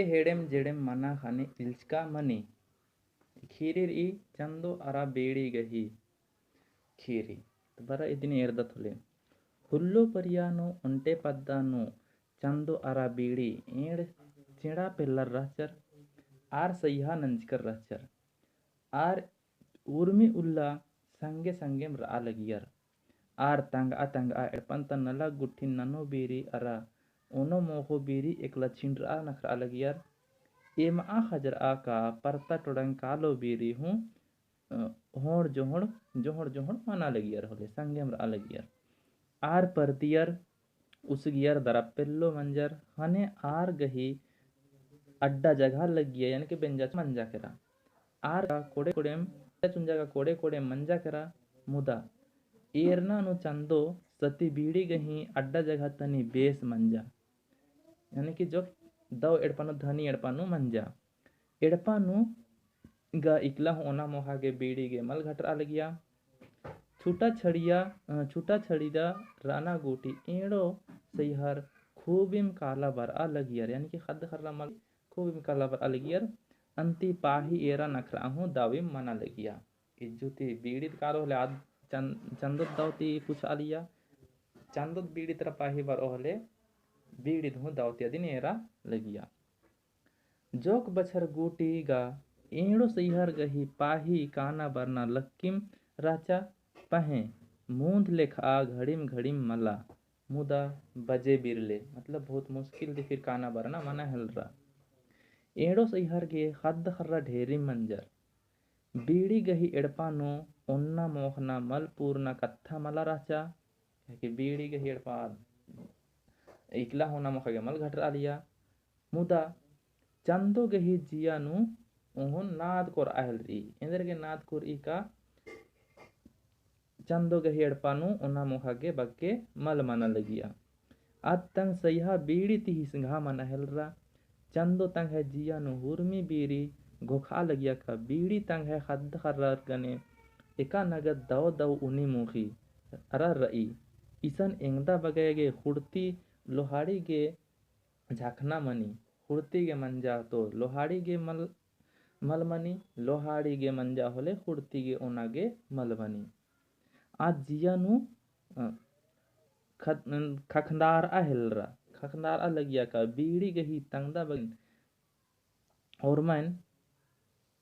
हेडेम जेडेम मना खाने इल्चका मनी खीरिर ई चंदो अरा बेड़ी गही खीरी तो बरा इतनी एर्दथुले ಹುಲ್ಲು ಪರಿಯಾನು ಒಂಟೆ ಪದ್ದಾನು ಚಂದು ಅರ ಬೀಡಿ ಏಡ್ चिड़ा पिल्लर रहचर आर सैहा नंजकर रहचर आर उर्मी उल्ला संगे संगे रा लगियर आर तंग आ एडपंत नला गुट्ठी ननो बीरी अरा ओनो मोहो बीरी एकला छिंड्रा नखरा लगियर एम आ खजर आ का परता टोडंग कालो बीरी हूँ होड़ जोहड़ जोहड़ जोहड़ मना लगियर होले संगे रा लगियर आर परतियर उसगियर दरा पिल्लो मंजर हने आर गही अड्डा जगह लग गया यानी कि बेंजा मंजा करा आर का कोड़े कोड़े चुंजा का कोड़े कोड़े मंजा करा मुदा एरना नु चंदो सती बीड़ी गही अड्डा जगह तनी बेस मंजा यानी कि जो दव एड़पानु धनी एड़पानु मंजा एड़पानु गा इकला होना मोहा के बीड़ी गे मल घटरा लगिया छूटा छड़ीदा राना गोटी एड़ो सैहर खूबिम काला बर आ लगियर यानी कि खद खर्रा मल खूबिम काला बर आ लगियर अंति पाही एरा नखरा हूँ दाविम मना लगिया इज्जुती बीड़ित कारो हले आद चंदुत दावती कुछ आलिया चंदुत बीड़ित रा पाही बर ओहले बीड़ित हूँ दावती दिन एरा लगिया जोक बछर गोटी गा एड़ो सैहर गही पाही काना बरना लक्किम राचा पहे मूंद लेखा घड़िम घड़िम मला मुदा बजे बिरले मतलब बहुत मुश्किल दे फिर काना बरना मना हलरा एड़ो सैहर गे खद खर्रा ढेरी मंजर बीड़ी गही एड़पानो ओन्ना मोहना मल पूर्णा कत्था मला राचा कि बीड़ी गही एड़पा इकला होना मोखा गे मल घटरा लिया मुदा चंदो गही जियानु ओहन नाद कोर आहल री इंदर के नाद कोर ई का चंदो गही एड़पानु ओना मोखा गे बग्गे मल मना लगिया आद तंग सैहा बीड़ी ती हिसंघा मना हेलरा चंदो तंग है जियानु हुरमी बीरी घोखा लगिया का बीड़ी तंग है खद खर्रा गने एका नगद दव दव उनी मुखी अरा रई इसन एंगदा बगए गे खुड़ती लोहाड़ी गे झाखना मनी खुड़ती गे मंजा तो लोहाड़ी गे मलमनी लोहाड़ी गे मंजा होले खुड़ती गे ओना गे मलमनी आज जियानु खखंदार आ हेलरा खखंदार आ लगिया का बीड़ी गही तंगदा बगिन और मैं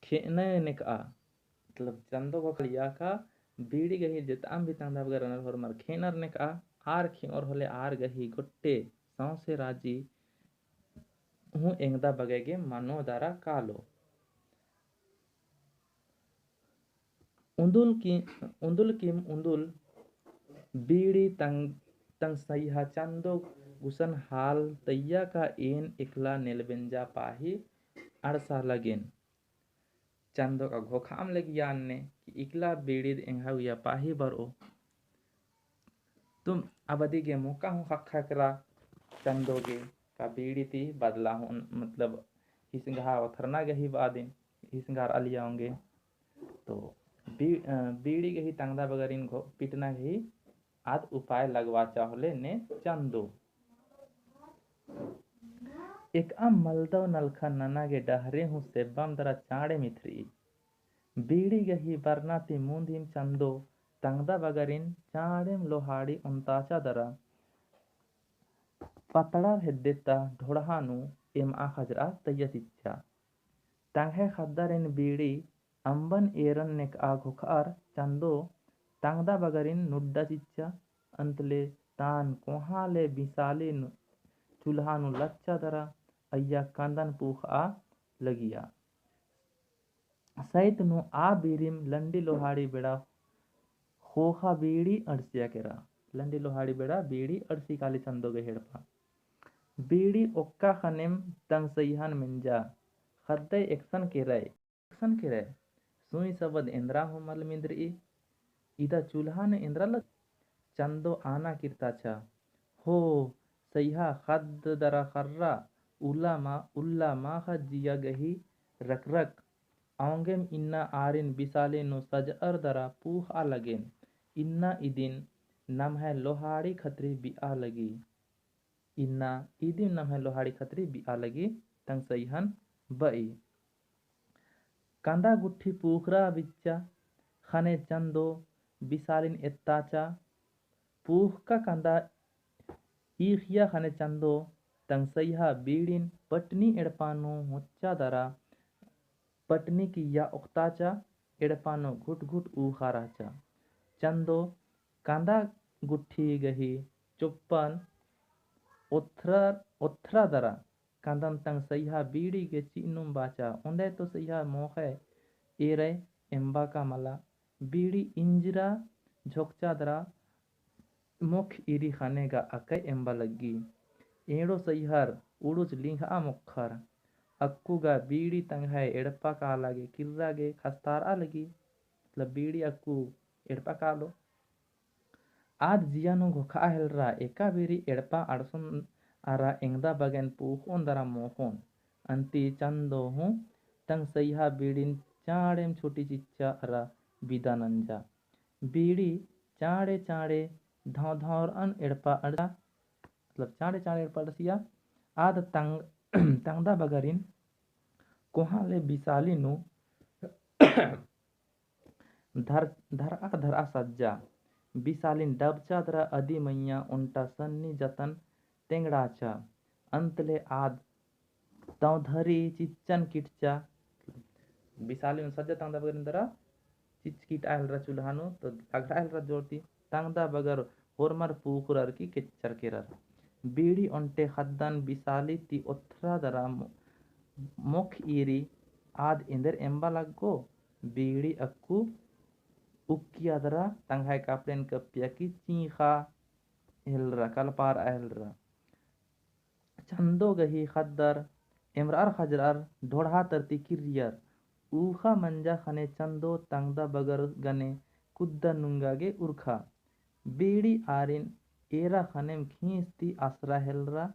खेने नेक आ मतलब चंदो को खलिया का बीड़ी गही जिताम भी तंगदा बगर रनर और मर खेनर नेक आ आर खे और होले आर गही गुट्टे सौ से राजी हूँ एंगदा बगेगे मानो दारा कालो उंदुल किम उंदुल बीड़ी तंग सैहा चंदो गुसन हाल तैया का एन इकला नेलबेंजा पाही अड़सा लगेन चंदो का घोखाम लगिया ने कि इकला बीड़ी एंगा हुआ पाही बरो तुम अबदी गे मौका हूँ खखा करा चंदो गे का बीड़ी ती बदला हूँ मतलब हिसंगा वथरना गही बादिन हिसंगार अलिया होंगे तो बीड़ी गही तंगदा बगरिन घो पिटना गही आद उपाय लगवा चाहले ने चंदो एक मलदव नलखा नना गे डहरे हूँ सेब्बम दरा चाड़े मिथरी बीड़ी गही बरना ती मुंदिम चंदो तंगदा बगरिन चाड़ेम लोहाड़ी उनताचा दरा पतड़ा हेद्देता ढोड़हानु एम आ खजरा तैया सिच्चा तंगे खद्दरिन बीड़ी अंबन एरन नेक आ घोखार चंदो तंगदा बगरिन नुड्डा चिच्चा अंतले तान कोहाले बिसाले चूल्हानु लच्चा दरा अय्या कंदन पूख आ लगिया सैत नु आ बीरिम लंडी लोहाड़ी बेड़ा खोखा बीड़ी अड़सिया केरा लंडी लोहाड़ी बेड़ा बीड़ी अड़सी काली चंदो गे हेड़पा बीड़ी ओक्का खनेम तंग सैहन मिंजा खद्दे एक्सन केरे सुई सबद इंद्रा हो मल मिंद्री इदा चूल्हा ने इंद्रा लग चंदो आना किरता हो सैहा खद दरा खर्रा उल्ला मा जिया गही रक आंगेम इन्ना आरिन बिसाले नो सजअर दरा पूह आ लगेन इन्ना इदिन नम है लोहाड़ी खतरी बिआ लगी इन्ना इदिन नम है लोहाड़ी खतरी बिआ लगी तंग सईहन बई। कांदा गुट्ठी पूखरा बिच्चा खने चंदो बिसालिन एत्ताचा पूख का कांदा ईखिया खने चंदो तंग सईहा बीड़िन पटनी एड़पानो होच्चा दरा पटनी की या उक्ताचा एड़पानो घुट घुट ऊखाराचा चंदो कांदा गुट्ठी गही चुप्पन ओथरा दरा कांदन तंग सईहा बीड़ी के चीनुम बाचा उंडे तो सईहा मोखे एरे एम्बा का मला बीड़ी इंजरा झोंकचा दरा मुख इरी खाने का अकई एम्बा लगी एड़ो सईहर उड़ुच लिंघा मुखर अक्कुगा बीड़ी तंग है एड़पा का लागे किर्रा गे खस्तार आ लगी मतलब बीड़ी अक्कू एड़पा का लो आज जियानो घोखा हेलरा एका बीरी एड़पा अड़सुन आरा एंगदा बगेन पूखोन दरा मोहोन अंती चंदो हूँ तंग सईहा बीड़िन चाड़ेम छोटी चिच्चा अरा बिदा नंजा बीड़ी चाड़े चाड़े धाव धावर अन एड़पा अड़ा मतलब चाड़े चाड़े एड़पा अड़सिया आद तंग तंगदा बगरिन कोहाले बिसाली नु धरा सज्जा बिसालिन डबचा दरा अदी मैया उंटा सन्नी जतन तेंगड़ाचा अंतले आद तौधरी चिच्चन किटचा बिसालिन सज्जा तंगदा बगर दरा चिच किट आयलरा चुल्हानु तो अगड़ा आयलरा जोड़ती तंगदा बगर होरमर पूकुरर की किच्चर केरर बीड़ी उंटे खद्दन बिसाली ती उथरा दरा मुख ईरी आद इंदर एम्बा लगो बीड़ी अक्कू उक्किया दरा तंगाई कापड़ेन कपिया की चीखा हेलरा कलपार हेलरा चंदो गही खद्दर एमरार खजरार ढोढ़ा तरती किरियर ऊखा मंजा खने चंदो तंगदा बगर गने कुद्दा नुंगा गे उर्खा बीड़ी आरिन एरा खनेम खींचती आसरा हेलरा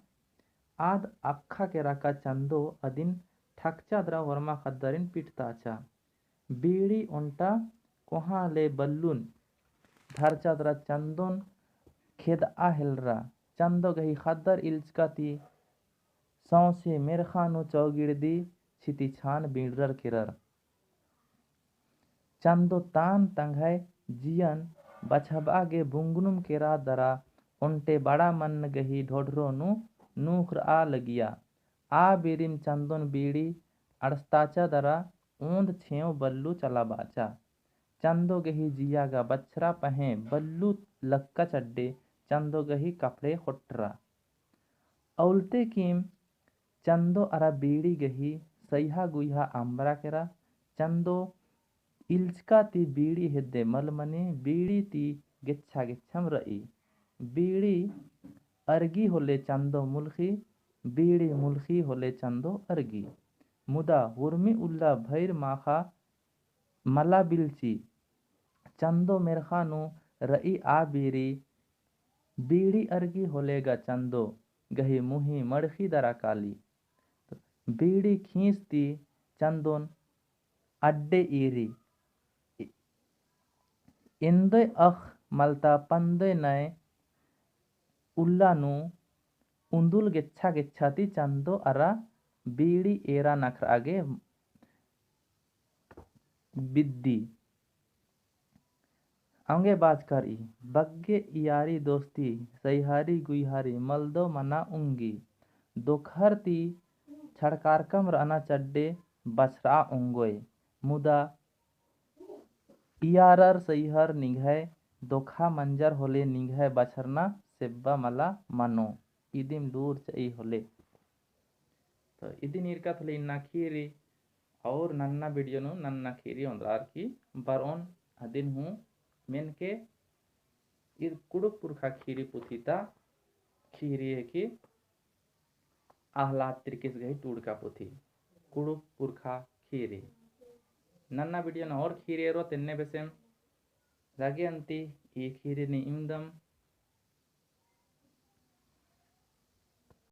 आद अक्खा के रका चंदो अदिन ठकचा दरा वर्मा खद्दरिन पिटताचा बीड़ी उंटा कोहा ले बल्लुन धरचा दरा चंदोन खेद आ हेलरा चंदो गही खद्दर इल्चकाती सौसे मेरखानो चौगिड़ दी छिती छान बीड़र किरर चंदो तान तंघाय जियन बछबागे बुंगनुम केरा दरा उंटे बड़ा मन गही ढोढरो नूखर आ लगिया आ बीरिन चंदोन बीड़ी अड़स्ताचा दरा ऊंद छेव बल्लू चला बाचा चंदो गही जिया गा बच्छरा पहे बल्लू लक्का चड्डे चंदो गही कपड़े खोट्रा औलते किम चंदो अरा बीड़ी गही सईहा गुईहा आंबरा केरा चंदो इल्चका ती बीड़ी हेद्दे मलमने बीड़ी ती गेच्छा गेच्छम रई बीड़ी अर्गी होले चंदो मुल्खी बीड़ी मुल्खी होले चंदो अर्गी मुदा हुर्मी उल्ला भैर माखा मला बिलची चंदो मेरखानु रई आ बीरी बीड़ी अर्गी होलेगा चंदो गही मुही मड़खी दरा काली बीड़ी खींचती चंदोन अड्डे ईरी इंदे अख मलता पंदे नए उल्लानु उंदुल गेच्छा गेच्छाती चंदो अरा बीड़ी एरा नखरागे बिद्दी अंगे बाज करी बग्गे इयारी दोस्ती सईहारी गुईहारी मलदो मना उंगी दोखहर ती छड़कारकम रना चड्डे बछरा उंगोय मुदा इयारर सईहर निघय दोखा मंजर होले निघय बछरना सेब्बा मला मनो इदिम दूर चई होले तो इदिन इरका थले इन्ना खीरी और नन्ना वीडियो नु नन्ना खीरी ओंद्रार की बरोन अदिन हूँ मेन के इर कुड़ुक पुरखा खीरी पुथीता खीरी है कि आहलाद तिरकिस गई टूड़का पुथी कुड़ुक पुरखा खीरी नन्ना वीडियो न और खीरी रो तेन्ने बेसेम जागे अंती ई खीरी नि इमदम